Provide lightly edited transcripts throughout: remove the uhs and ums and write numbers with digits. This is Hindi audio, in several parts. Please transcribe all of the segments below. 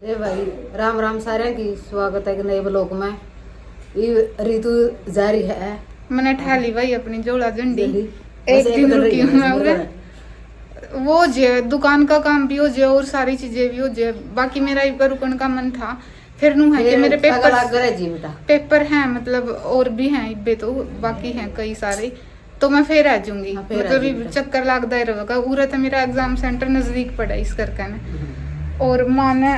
ए भाई राम राम सारे की स्वागत है एक नए ब्लॉग में। ये ऋतु जारी है। मैंने ठा ली भाई अपनी जोड़ा झंडी। एक दिन रुकी हूँ मैं उरे। वो जे दुकान का काम भी हो जाए और सारी चीजें भी हो जाए। बाकी मेरा एक बार रुकने का मन था। फिर नू है कि मेरे पेपर हैं, मतलब और भी हैं इब्बे, तो बाकी हैं कई सारे, तो मैं फिर आ जाऊंगी। मतलब चक्कर लगता ही रहेगा। पूरा तो मेरा एग्जाम सेंटर नजदीक पड़ा इस करके ने। और माँ ने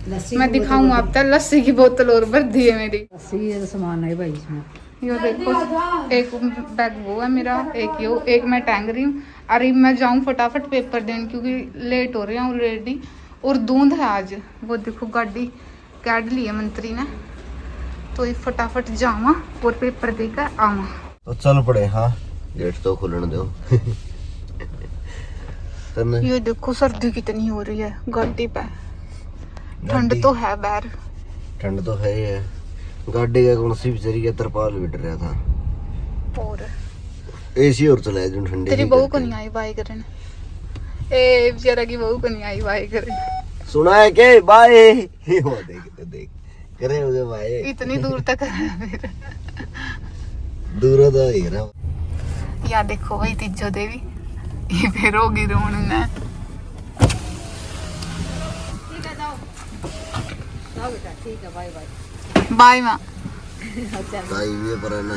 मैं दिखाऊंगा आप तक लस्सी की बोतल और भर दी है मेरी। लस्सी ये सामान है भाई इसमें। यो देखो एक बैग वो है मेरा, एक मैं टांग रही हूँ। अरे मैं जाऊँ फटाफट पेपर देने क्योंकि लेट हो रही हूँ ऑलरेडी। और धुंध है आज। वो देखो गाड़ी काट ली है मंत्री ने, तो ये फटाफट जावा और पेपर देकर आवा। तो चल पड़े। हाँ गेट तो खोलने दो। ये देखो सर्दी कितनी हो रही है गाड़ी पे। ठंड तो है बाहर, ठंड तो है ही है। गाड़ी का कौन सी बेचारी का तरपाल बिट रहा था और एसी और चलाया जो ठंडी। तेरी बहू को नहीं आई बाय करने। ए बेचारा की बहू को नहीं आई बाय करने। सुना है के बाय। वो देख करे उसे बाय। इतनी दूर तक है दूर तो ही रहा। या देखो भाई तिजो देवी ये फिर होगी रोन ने। ठीक है बाय बाय बाय माँ। ताई ये पर है ना।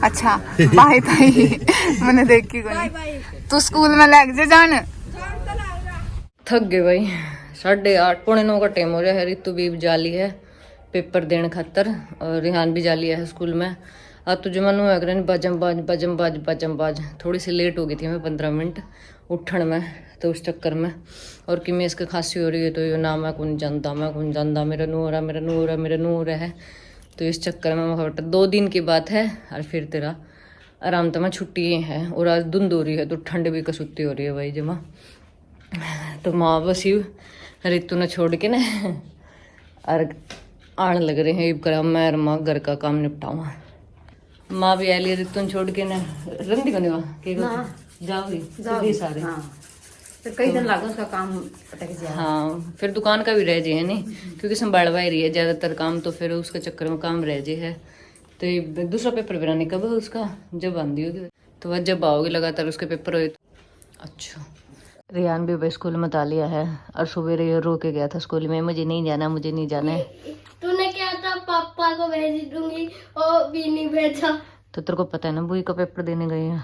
अच्छा बाय ताई। मैंने देखी कोई। तू स्कूल में लग जा जान। थक गए भाई। 8:30 पौने 9 का टाइम हो रहा है। ऋतु भी जाली है पेपर देने खातर और रिहान भी जाली है स्कूल में। अब तो जमानो है करें बजम बाज थोड़ी सी लेट हो गई थी मैं 15 मिनट उठन में, तो उस चक्कर में। और कि मैं इसका खांसी हो रही है तो ये ना मैं कौन जानता मेरा नू हो रहा है। तो इस चक्कर में मैं 2 दिन की बात है और फिर तेरा आराम तो मैं छुट्टी है। और आज धुंध हो रही है तो ठंड भी कसुत्ती हो रही है भाई जमा। तो माँ बस ही ऋतु ने छोड़ के ना और आने लग रहे हैं। कर मैं माँ घर का काम निपटाऊँ। माँ भी आई ऋतु छोड़ के ना रंदी को नहीं जाओगी सारे। हाँ फिर कई दिन लगा उसका काम अटक जाए। हाँ फिर दुकान का भी रह जे है नहीं, क्योंकि संभालवा ही रही है ज्यादातर काम, तो फिर उसके चक्कर में काम रह जे है। तो ये दूसरा पेपर बनाने कब है उसका, जब आंधी होगी तो वह जब आओगे लगातार उसके पेपर हुए। अच्छा रियान भी भाई स्कूल में ता लिया है और सुबह रो के गया था स्कूल में, मुझे नहीं जाना है। तूने क्या था पापा को भेज दूंगी और भी नहीं भेजा। तो तेरे को पता है ना बुई का पेपर देने गए हैं,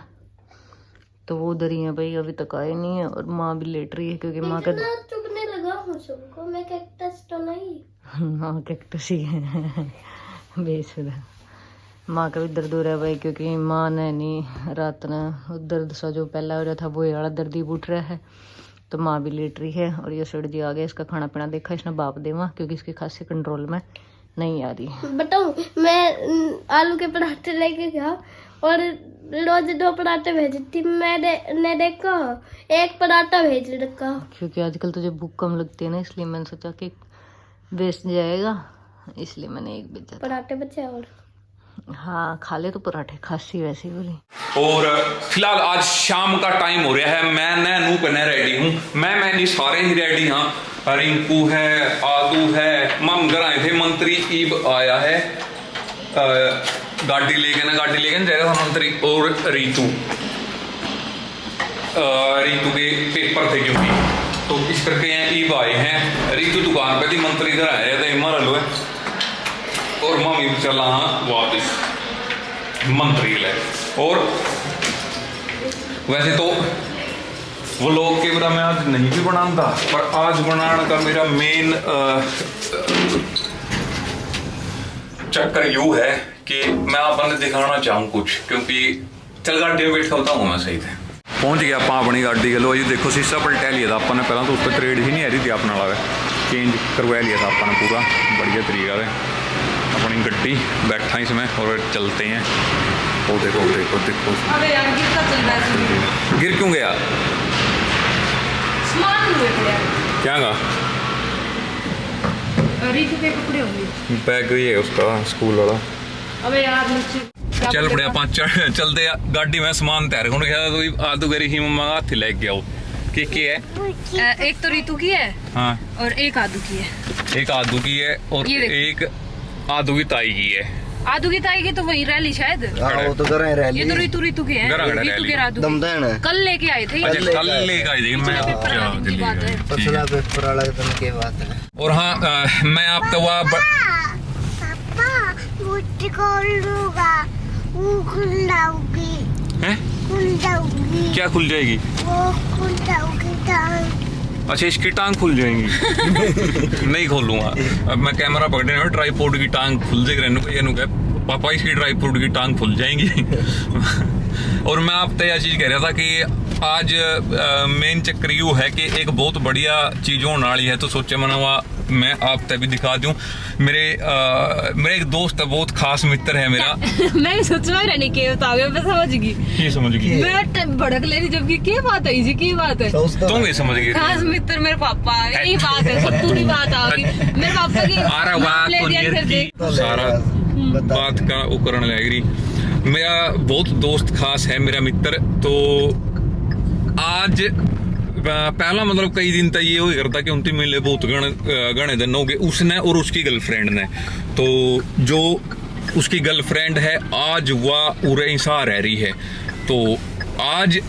तो वो उधर ही है भाई, अभी तक आए नहीं है। और माँ भी लेट रही है क्योंकि माँ का चुभने लगा हूँ सबको। मैं कैक्टस तो नहीं। हाँ कैक्टस ही है बेसुरा। माँ का भी दर्द हो रहा है भाई, क्योंकि माँ ने नहीं रात ने दर्द सा जो पहला हो रहा था वो वाला दर्द ही उठ रहा है। तो माँ भी लेट रही है। और ये सड़ जी आ गया, इसका खाना पीना देखा इसने बाप देवा, क्योंकि इसकी खांसी कंट्रोल में नहीं आ रही। बताऊँ मैं आलू के पराठे लेके गया और रोज 2 पराठे भेजती। मैंने देखा एक पराठा भेज रखा, क्योंकि आजकल तुझे भूख कम लगती है ना, इसलिए मैंने सोचा कि वेस्ट जाएगा, इसलिए मैंने एक भेजा। पराठे बचे और हाँ खा ले तो पराठे, खांसी वैसी बोली। और फिलहाल आज शाम का टाइम हो रहा है। मैं नू करने रेडी हूँ। मैं नहीं सारे ही रेडी हाँ। रिंकू है, आदू है, मम घर आए थे, मंत्री ईब आया है गाड़ी लेके जाएगा मंत्री। और रीतू के पेपर थे क्योंकि, तो इस करके यहाँ ईब आए हैं। रीतू दुकान पे थी, मंत्री घर आए थे मर लो है। और मम्मी चला वापिस मंत्री ले। और वैसे तो वो लोग के बारे में आज नहीं भी बनाता, पर आज बनाने का मेरा मेन चक्कर यूँ है कि मैं आपने दिखाना चाहूँ कुछ, क्योंकि चल गाड़ी में बैठा होता हूँ मैं सही थे। पहुँच गया आप अपनी गाड़ी के लो जी। देखो शीशा पलटा लिया था अपन ने पहला, तो उस पर थ्रेड ही नहीं आ रही थी अपना वाला, चेंज करवा लिया था अपन ने पूरा बढ़िया तरीका से। अपनी गड्डी बैठा इसमें और चलते हैं। ओ देखो देखो देखो। अबे यार गिर क्यों गया? क्या गा ऋतु के कपड़े होंगे, बैग ही है उसका स्कूल वाला। अबे यार नीचे चल पड़े 5 चलते गाड़ी में सामान तैयार होने गया तो आदू करी ही मम्मा हाथ लेके आओ। की है? एक तो रितु की है हाँ, और एक आदू की है। एक आदू की है और ये देखो। एक आदू की ताई की है। आदू की ताई की तो वही रैली शायद। हाँ वो तो कर रहे हैं ये तो रैली रितु के हैं। गरा गरा रितु रैली। के रादू दमदन है कल लेके आए थे। अच्छा, कल लेकर आई थी मैं। अच्छा, की बात है। ठीक पसला है। पेपर वाला दिन की बात है। और हाँ, मैं आप तो वहाँ पापा मुझे कॉल दूंगा वो खुल जाऊंगी हैं? खुल जाऊंगी क्या खुल जाएगी? वो खुल जाऊंगी टांग अच्छा, इसकी टांग खुल जाएंगी। नहीं खोलूंगा अब मैं कैमरा पकड़ने में ट्राईपोड की टांग खुल जाएगी रहने को, ये नु कह पापा इसकी ट्राईपोड की टांग खुल जाएंगी। और मैं आप तो यह चीज कह रहा था कि आज मेन चक्कर यू है कि एक बहुत बढ़िया चीज होने वाली है, तो सोचे मना हुआ मैं आप तभी दिखा दूं। मेरे एक दोस्त है, बहुत खास मित्र है मेरा। मैं सोचना रहने के बताओगे मैं समझ गई। ये समझ गई? मैं भड़क ले रही जबकि क्या बात है जी, की बात है। तुम ये समझ गए? खास मित्र मेरे पापा, यही बात है, सब पूरी बात आ गई मेरे पापा की। अरे वाह, नाम ले दिया फिर देख। सारा बात का उपकरण लग रही। मेरा बहुत दोस्त खास है, मेरा मित्र। तो आज पहला मतलब कई दिन तक ये हो करता कि उनकी मिले बहुत गणे दिन हो गए उसने और उसकी गर्लफ्रेंड ने। तो जो उसकी गर्लफ्रेंड है आज वह उरे इंसा रह रही है। तो आज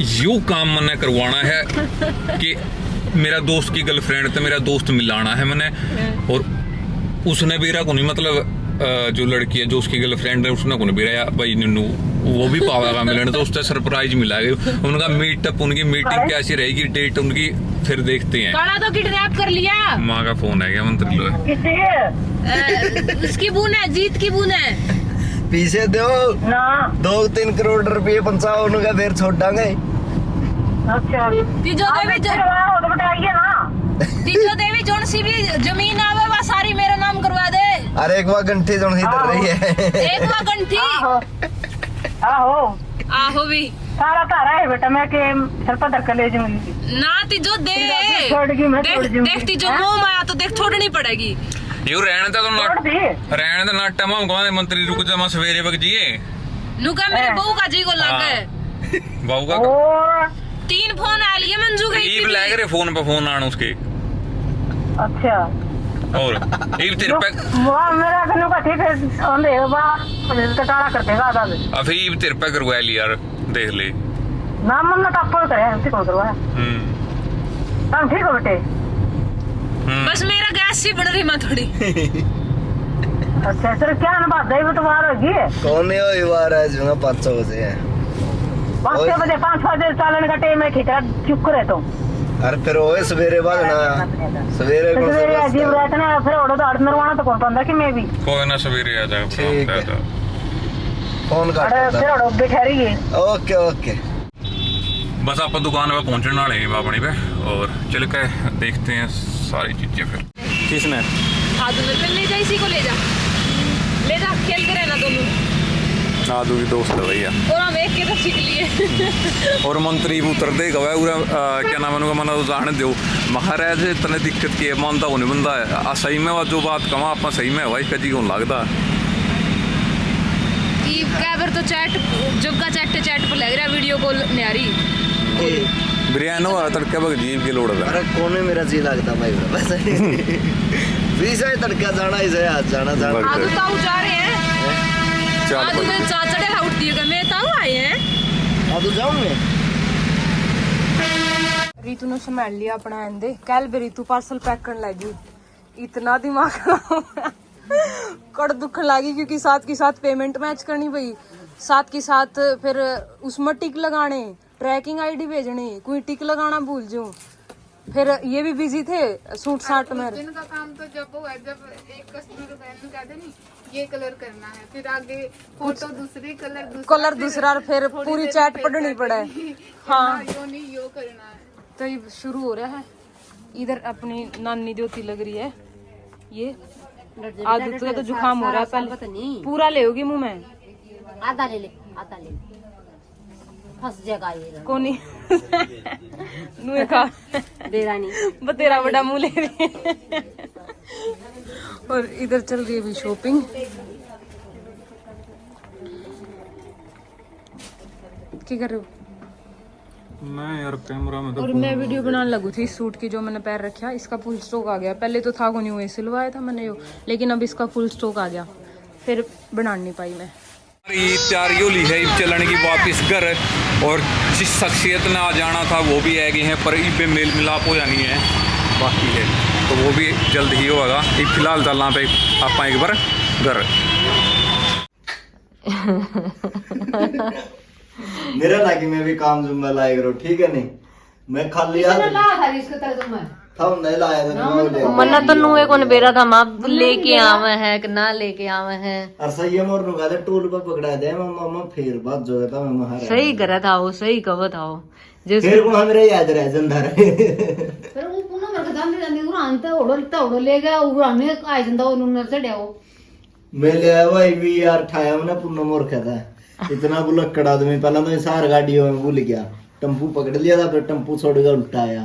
यू काम मैंने करवाना है कि मेरा दोस्त की गर्लफ्रेंड तो मेरा दोस्त मिलाना है मैंने। और उसने भी रहा को नहीं मतलब जो लड़की है जो उसकी गर्लफ्रेंड है उसने को नहीं भी रहा भाई निन्नू वो भी पावेगा मिलने, तो उससे सरप्राइज मिला उनका मीटअप, उनकी मीटिंग कैसी रहेगी, डेट उनकी फिर देखते हैं। काला तो किडनैप कर लिया। माँ का फोन है क्या मंत्री लो? उसकी बून है, जीत की बून है। पीछे दो ना 2-3 करोड़ रुपये 55 का फिर छोड़ डांगे। तीजो देवी जोन सी भी जमीन आवे वह सारी मेरा नाम करवा दे। अरे एक बार घंटी जो इधर रही है एक वह गंठी आहो भी सारा तारा है बेटा, मैं के सर पर धक्का ले जाऊंगी ना तीजो दे। देख तीजो मुंह माया तो देख छोड़नी पड़ेगी। यू रहने तो रहने तो नाटा मां मंत्री रुक जा, मैं सवेरे वक्त जिए नुका मेरे बहू का जी को लग गए। बहू का 3 फोन आ लिए मंजू गई ईब लग रहे फोन पे फोन आने उसके। अच्छा और ईब तेरे पे वाह मेरा कनु का ठीक है ओंदे वाह कटाड़ा कर देगा आधा से अभी ईब तेरे पे करवा ली यार, देख ले नाम मन ना टप्पल करे हमसे कौन करवाया। तुम ठीक हो बेटे? बस मेरा गैस ही बढ़ रही मां थोड़ी। अच्छा सर क्या ना बात दे तो बाहर होगी कौन है वो बार है जो 500 बजे है 5 बजे 5 बजे चलने का टाइम है, खिचड़ा चुप करे तो। अरे फिर ओए सवेरे बाद ना सवेरे कौन सवेरे सा अजीब रहता ना, फिर ओड़ो तो अर्ध नरवाना तो कौन पांदा कि मैं भी कोई ना सवेरे आ जाएगा। ठीक है। फोन अरे कर फिर ओड़ो बैठा रही है। Okay okay. बस आप दुकान पे पहुंचने वाले हैं अपनी पे, और चल के देखते हैं सारी चीजें फिर। किसने? आदू ने ले जा, इसी को ले जा खेल के रहना दोनों। आदू की दोस्त है भैया, और हम एक के तो सीख लिए। और मंत्री उतर दे गवा क्या नाम है मना तो जाने दो महाराज इतने दिक्कत की है, मानता को नहीं बंदा है सही में जो बात कमा आप सही में भाई कजी को लगता कैबर तो चैट जब का चैट पर लग रहा वीडियो कॉल न्यारी बिरयानी हो तड़का बग जीव के लोड़ है। अरे कोने मेरा जी लगता भाई बस वीसा तड़का जाना इसे आज जाना आदू ताऊ जा रहे हैं। चल आदू में चाचड़े उठती है मैं ताऊ आए हैं। आदू जाऊं मैं रीतू ने संभाल लिया अपना एंदे कल भी रीतू पार्सल पैक करने लगी। इतना दिमाग खराब कड़ दुखन लगी क्योंकि साथ के साथ पेमेंट मैच करनी पई, साथ के साथ फिर उसमें टिक लगाने, ट्रैकिंग आईडी भेजनी, कोई टिक लगाना भूल जाऊं। फिर ये भी बिजी थे सूट साट में। का काम तो जब हुआ जब एक कस्टमर कहते नहीं ये कलर करना है, फिर आगे फोटो दूसरी कलर दूसरा फिर पूरी चैट पढ़नी पड़े। हाँ यो नहीं यो करना है। तो ये शुरू हो रहा है। इधर अपनी नानी द्योती लग रही है। ये आदत का तो जुकाम हो रहा है, पहले पूरा ले होगी मुंह में। आधा ले फंस जाएगा ये कोनी नुए का देरानी बतेरा बड़ा मुंह ले रही है। और इधर चल रही है अभी शॉपिंग। क्या कर रहे हो? मैं यार कैमरा में तो और मैं वीडियो बनाने लगू थी इस सूट की जो मैंने पैर रखा, इसका फुल स्टॉक आ गया। पहले तो था को नहीं हुए, सिलवाया था मैंने यो, लेकिन अब इसका फुल स्टॉक आ गया, फिर बना नहीं पाई मैं। तैयारी होली है चलने की वापिस घर, और जिस शख्सियत ने आ जाना था वो भी आ गए हैं, पर इब मेल मिलाप हो जानी है बाकी है, तो वो भी जल्द ही होगा। फिलहाल चलना पे आप एक बार घर। मेरा ना कि मैं भी काम जुम्मा लाए करो, ठीक है नहीं, मैं खाली आ था नहीं लाया था मन्ना तो नुए कौन बेरा था मां लेके आवे है कि ना लेके आवे है। और सही है मोर नुगा दे टूल पे पकड़ा दे मम्मा फिर बात जो था मैं महारा सही करा था वो, सही कहो था वो जैसे फिर को हमरे याद रह जंदा रे फिर वो पुनः मर जाने जाने उड़ानते ओड़ो ले गया उड़ाने आ जंदा उन्होंने चढ़ाओ मैं ले आया भाई भी यार ठाया मैंने पुन्ना मोर था इतना बुलक्कड़ आदमी। पहला तो सार गाड़ियों में भूल गया, टेम्पू पकड़ लिया था, फिर टेम्पू छोड़ के उल्टा आया,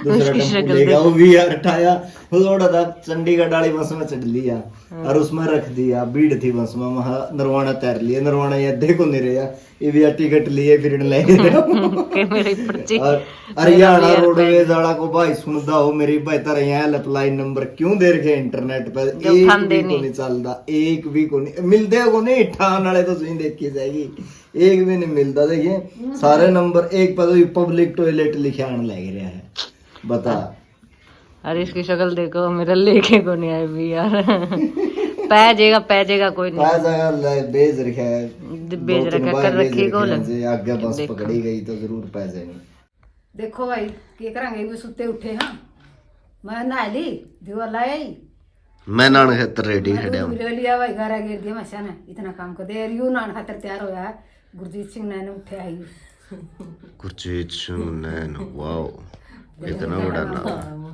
दूसरा टेम्पू लेगा वो भी यार उठाया, थोड़ा था चंडीगढ़ वाली बस में चढ़ लिया और उसमें रख दिया, भीड़ थी बस में, वहां नरवाना तैर लिया, नरवाना ये देखो नहीं रहा, ये भी टिकट लिए फिर ले और हरियाणा रोडवेज वाला को भाई सुनदा हो मेरी बेहतर यहाँ हेल्पलाइन नंबर क्यों दे रखे इंटरनेट पर, एक भी को नहीं चलता, एक भी को नहीं मिलते को नहीं, ठान वाले तो सही देखी जाएगी, एक भी नहीं मिलता। देखिए सारे नंबर एक पर पब्लिक टॉयलेट लिखे आने लग रहा है, बता। अरे इसकी शक्ल देखो, मेरा लेके को नहीं आए भी यार पै जाएगा कोई नहीं, बेच रखा है, बेच रखा कर रखी को आगे बस पकड़ी गई तो जरूर पै जाएंगे। देखो भाई के करेंगे भी सुते उठे। हाँ मैं नहा ली दीवार लाई, मैं नान खातर रेडी खड़ा हूं, ले लिया भाई घर गिर दिया मशा ने इतना काम कर दे यू नान खातर तैयार होया है। गुरजीत सिंह ने उठे आई, गुरजीत सिंह नैन, वाओ इतना बड़ा नाम।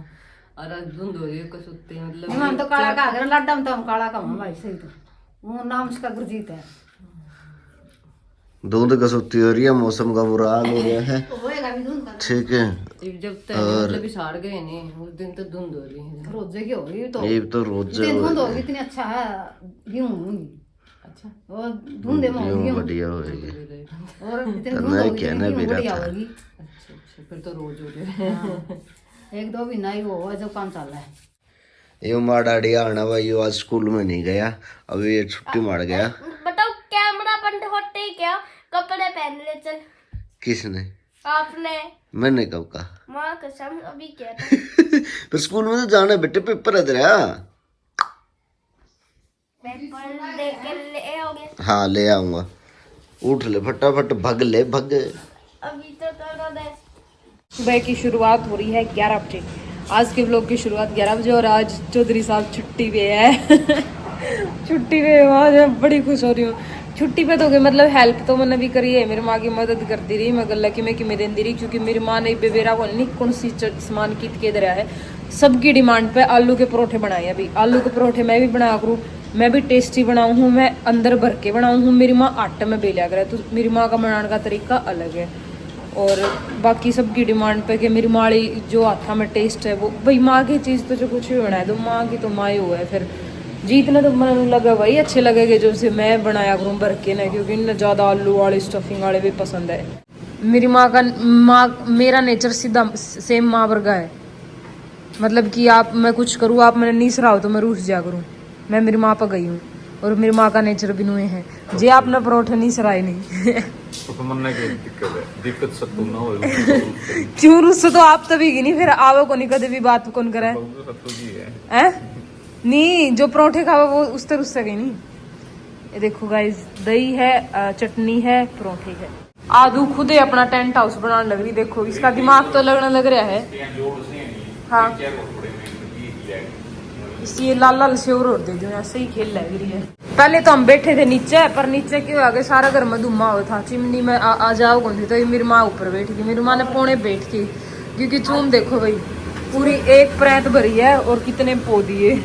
और धुंध हो रही है कसुत्ते मतलब हम तो काला का अगर लड्डा में तो हम काला का भाई सही, तो वो नाम उसका गुरजीत है। धुंध कसुत्ती हो रही है, मौसम का बुरा हाल हो रहा है, होएगा भी धुंध का, ठीक है। जब तक मतलब साड़ गए नहीं उस दिन तो धुंध हो रही है, रोजे की हो रही तो ये तो रोज धुंध होगी इतनी अच्छा है गेहूं होगी, अच्छा वो धुंधे में होगी बढ़िया होगी, और इतनी धुंध होगी कहना भी बढ़िया रहा होगी। अच्छा फिर तो रोज हो रहे एक दो महीना ही वो हुआ जो काम चल रहा है। ये मार डाड़ी आना भाई, ये आज स्कूल में नहीं गया, अभी ये छुट्टी मार गया। बताओ कैमरा बंद होते ही क्या कपड़े पहन ले चल। किसने? आपने। मैंने कब कहा? माँ कसम अभी क्या था पर स्कूल में तो जाना बेटे, पेपर है तेरा। पेपर दे के ले आओगे? हाँ ले आऊंगा, उठ ले फटाफट, भग ले भग। अभी तो थोड़ा देर। सुबह की शुरुआत हो रही है 11 बजे, आज के व्लॉग की शुरुआत 11 बजे, और आज चौधरी साहब छुट्टी पे है छुट्टी पे आज बड़ी खुश हो रही हूँ। छुट्टी पे तो गई, मतलब हेल्प तो मैंने भी करी है, मेरी माँ की मदद करती रही, मैं गल्ला की मैं कि मैं देती रही, क्योंकि मेरी माँ ने बेबेरा को नहीं कौन सी सामान कीत के दे है, सबकी डिमांड पे आलू के परोठे बनाए। अभी आलू के परोठे मैं भी बनाया करूँ, मैं भी टेस्टी बनाऊँ हूँ, मैं अंदर भर के बनाऊँ हूँ, मेरी माँ आटा में बेलिया करे, तो मेरी माँ का बनाने का तरीका अलग है। और बाकी सबकी डिमांड पे कि मेरी माड़ी जो आता में टेस्ट है वो भाई माँ की चीज़ तो जो कुछ भी बनाए तो माँ की तो माँ ही हुआ है। फिर जीतने तो मन लगा वही अच्छे लगेंगे जो से मैं बनाया करूँ भर के ना, क्योंकि इन्हें ज़्यादा आलू वाले स्टफिंग वाले भी पसंद है। मेरी माँ मेरा नेचर सीधा सेम माँ वर्गा है, मतलब कि आप मैं कुछ करूँ आप मैंने नहीं सराहो तो मैं रूठ जा करूँ, मैं मेरी माँ पर गई हूँ, और मेरी माँ का नेचर भी नुए है जे आपने परोठे नहीं सराए नहीं तो मन की दिक्कत सब ना हो क्यों रुस्से तो आप तभी की नहीं, फिर आवे को नहीं कदे भी बात कौन करे हैं नहीं, जो परोठे खावे वो उस तरह उससे गई नहीं। ये देखो गाइस, दही है, चटनी है, परोठे है। आदू खुद ही अपना टेंट हाउस बनाने लग रही, देखो इसका दिमाग तो लगने लग रहा है। हाँ इसलिए लाल लाल से और दे दो, ऐसे ही खेल लग रही है। पहले तो हम बैठे थे नीचे, पर नीचे क्यों आ गए, सारा घर में धुआं हुआ था, चिमनी में आ जाओ कौन थी, तो ये मेरी माँ ऊपर बैठी थी, मेरी माँ ने पौने बैठ के, क्योंकि चूम देखो भाई पूरी एक परत भरी है और कितने पौधे,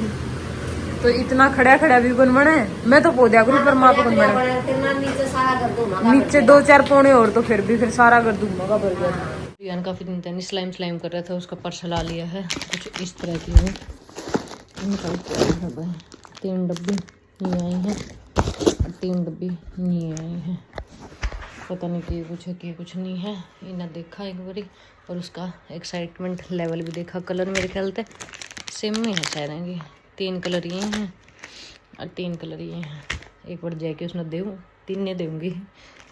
तो इतना खड़ा खड़ा भी कौन बना है, मैं तो पौधा करूँ पर माँ को कौन बना, नीचे 2-4 पौने और तो फिर सारा घर धुआं का भर गया। रियान काफी दिन तक स्लाइम कर रहा था, उसका पर्स ला लिया है कुछ इस तरह की है, 3 डब्बी नहीं आई हैं और 3 डब्बी नहीं आई हैं। पता नहीं कि कुछ है कि कुछ नहीं है। इन्हें देखा एक बारी और उसका एक्साइटमेंट लेवल भी देखा। कलर मेरे ख्याल से सेम ही है शायद, ये 3 कलर ये हैं और 3 कलर ये हैं। एक बार जाके उसने दूँ, 3 ने दूँगी,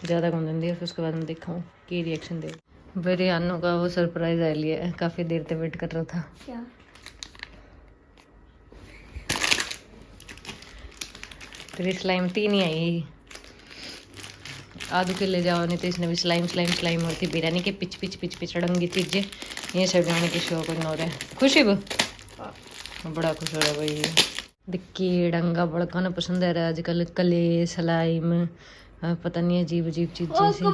ज़्यादा कम देंगे। फिर उसके बाद मैं देखा कि रिएक्शन दे। मेरे अनु का वो सरप्राइज आ लिया है, काफ़ी देर तक वेट कर रहा था। क्या? तेरी स्लाइम 3 ही आई, आधु के ले जाओ, नहीं तो इसने भी स्लाइम स्लाइम स्लाइम और थी बिरयानी के पिच पिच पिच पिच अड़ंगी चीजें ये सब जाने की शौक हो रहा है। खुशी बड़ा खुश हो रहा है भाई। दिक्की डंगा बड़का ना पसंद है रहा आजकल, कले स्लाइम पता नहीं अजीब अजीब चीजें सी।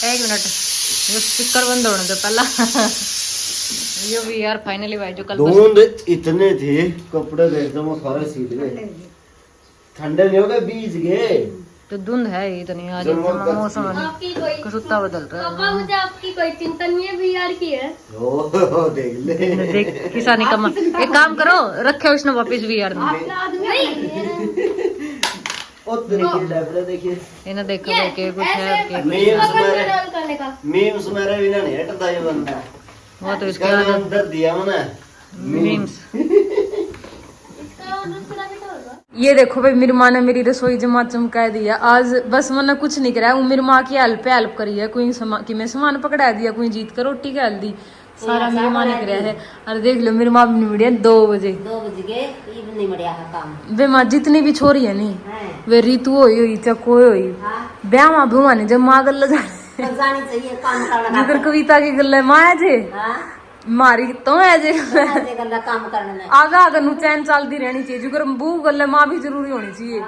एक मिनट, स्पीकर बंद होने दो पहला। ये भी यार फाइनली भाई जो कल धुंध इतने थे, कपड़े देखते वो सारे सील गए, ठंडे नहीं हो गए, बीज गए। तो धुंध है ही तो नहीं, आज मौसम कसुत्ता बदल रहा है। पापा मुझे आपकी कोई चिंता नहीं है, VR की है। ओ देख ले, देख किसानी कमा। एक काम करो, रखे उसने वापस VR में। देखिए इन्हें देखो के कुछ है मीम्स मेरे बिना नहीं हटता ये बंदा। वो तो इसके अंदर दिया मैंने मीम्स। ये देखो भाई, मेरी माँ ने मेरी रसोई जमा चमका दिया आज। बस मैंने कुछ नहीं करा, वो मेरी माँ की हेल्प करी है। कोई कि मैं सामान पकड़ा दिया, कोई जीत कर रोटी का दी, सारा मेरी माँ ने कराया है। और देख लो मेरी माँ भी नहीं मिली 2 बजे वे माँ जितनी भी छोरी है नहीं, वे रीतु हुई चको हुई ब्याह माँ भुआ ने जब माँ गल जिधर कविता की गल माँ है जे मारी तो है जे आगा आगा नु चैन चलती रहनी चाहिए। जुगर बू गल माँ भी जरूरी होनी चाहिए।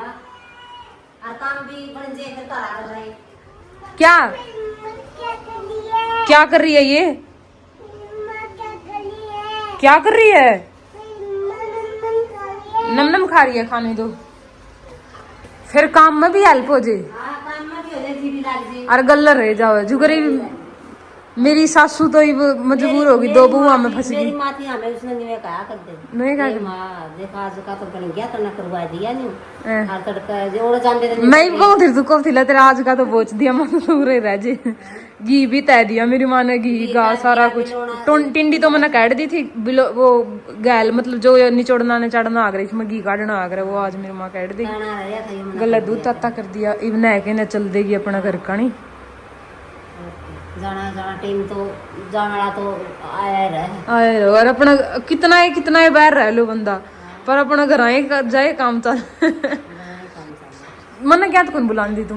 क्या क्या कर रही है ये, क्या कर रही है? नम खा रही है, खाने दो, फिर काम में भी हेल्प हो जाए और गल्ला रह जाओ। जुगरी मेरी सासू तो मजबूर होगी, 2 बुआ में फंस गई। मैं कहूँ फिर तू कब थी तेरा आज का तो बोच दिया, मैं तो रह जे घी भी तय दिया मेरी माँ ने, घी गा सारा कुछ। टिंडी तो मैंने काट दी थी, वो गैल मतलब जो निचोड़ना ने चढ़ना आ गई, इसमें घी काटना आ गया, वो आज मेरी माँ काट दी। गला दूध ताता कर दिया, इवन है के न चल देगी अपना घर का। नहीं जाना टीम तो जाना तो आया रहे और अपना कितना बाहर रह लो बंदा, पर अपना घर आए जाए काम चल। मन क्या तो कौन बुलांदी तू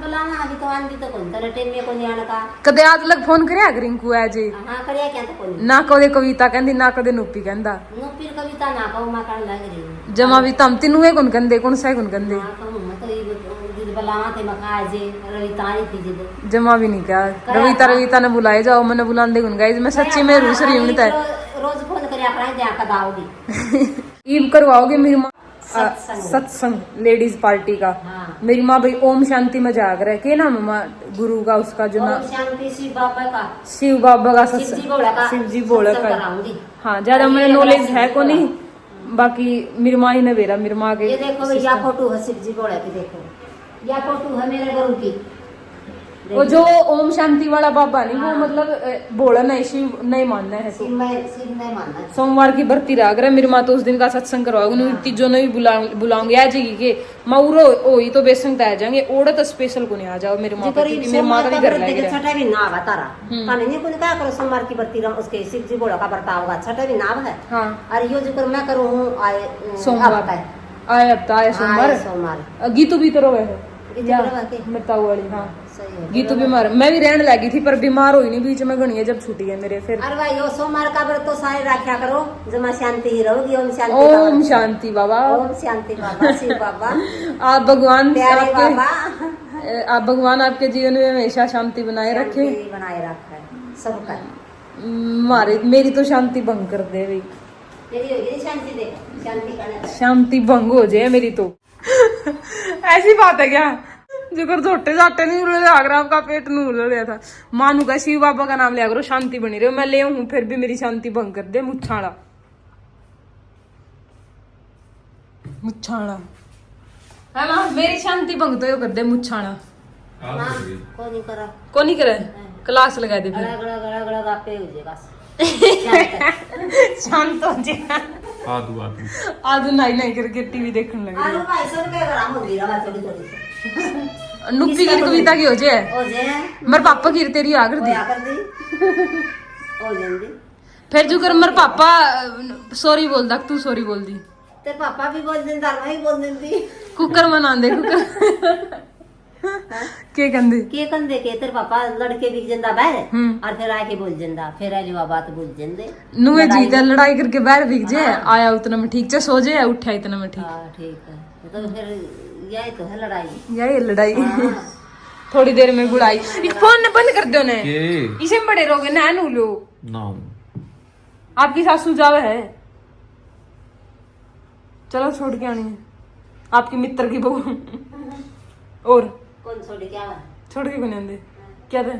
बुलाना अभी तो आंदी तो कौन तेरे टीम में कोनी आने का कदे आज लग फोन करया रिंकू है जी। हां करया क्या तो कोनी ना कदे कविता कहंदी ना कदे नुपी कहंदा, नुपी कविता ना कहू मा कण लग रही जमा भी तम तीनू है कौन कहंदे कौन सा कौन कहंदे। हां कहू मैं तो ये बुलावा थे मका जे रविता आई थी जे जमा भी नहीं कहा। रविता ने बुलाए जाओ, मैंने बुलांदे कौन गाइस, मैं सच्ची में रूस रही हूं। रोज फोन करया अपना जा कद आओगी ईद करवाओगे मेरी मां सत्संग लेडीज पार्टी का। हाँ। मेरी माँ भाई ओम शांति में जाग रहा है, के नाम माँ गुरु का उसका जो नाम शिव बाबा का सत्संग, शिव जी बोला का। हाँ ज्यादा मुझे नॉलेज है को नहीं, बाकी मेरी माँ ही ने बेरा मेरी माँ के। ये देखो भैया फोटो है शिव जी बोला की, देखो यह फोटो है मेरे गुरु की। वो जो ओम शांति वाला बाबा नहीं, वो मतलब बोला नहीं, शिव नहीं मानना है। शिव नहीं मानना। सोमवार की भर्ती राग रहा मेरी माँ तो उस दिन का सत्संग करवाओगे, तीजो ने भी बुलाऊंगे आ जाएगी के माउरो होई तो बेसंग तय जाएंगे। ओड़ा तो स्पेशल को नहीं आ जाओ मेरी माँ, मेरी माँ का भी घर लग रहा छठा भी नाव है तारा पानी नहीं कोनी क्या करो सोमवार की भर्ती रहा उसके शिव जी बोला का बर्ताव होगा, छठा भी नाव है। हां और यो जो कर मैं करूं आए सोमवार आए अब आए सोमवार गीतू भी तो रोए है मताऊ वाली। हाँ गीतू बीमार, मैं भी रहने लगी थी पर बीमार हुई नहीं बीच में घनी जब छूटी है मेरे। फिर अरे भाई सोमवार का व्रत तो सारे रखा करो, जमा शांति ही रहोगी। ओम शांति, ओम शांति बाबा, ओम शांति बाबा, शिव बाबा आप भगवान प्यारे बाबा, आप भगवान आपके जीवन में हमेशा शांति बनाए रखे सबका। मारे मेरी तो शांति भंग कर दे भाई, शांति दे, शांति भंग हो जाए मेरी तो। ऐसी बात है क्या जो कर झोटे जाटे नहीं उड़ रहा, अगर आपका पेट नहीं उड़ रहा था। मानू का शिव बाबा का नाम लिया करो, शांति बनी रहे। मैं ले हूं फिर भी मेरी शांति भंग कर दे मुच्छाड़ा। मुच्छाणा है ना मेरी शांति भंग तो यो कर दे मुच्छाणा कौन नहीं करा को नहीं करे क्लास लगा दे फिर गड़ा गड़ा गड़ा गड़ा गापे हो जाए बस शांत हो जे आदू नाई नाई करके टीवी देखने लगे आलू भाई सर के करा मुंडी रहा थोड़ी थोड़ी नुक्की की कविता की हो जे हो जे मेरे पापा की तेरी आ कर दी होया कर दी हो जेंदी फिर जो कर मेरे पापा सॉरी बोलदा तू सॉरी बोल दी ते पापा भी बोल देंदा मैं ही बोल देंदी कुकर मनांदे कुकर के कंदे के कंदे के तेरे पापा लड़के बिक जंदा बाहर और फिर आके बोल जंदा फिर आली बात बोल जंदे नुए जीता लड़ाई करके बाहर बिक जे आया उतना में ठीक से सो जे उठा इतना में ठीक हां ठीक है तो फिर यही तो है लड़ाई यही लड़ाई थोड़ी देर में गुड़ाई एक फोन बंद कर दो ने इसे बड़े रोगे ना नू लो ना आपकी सासू जावे है चलो छोड़ के आनी है आपके मित्र की बहू और कौन छोड़ के आवा छोड़ के कौन आंदे क्या थे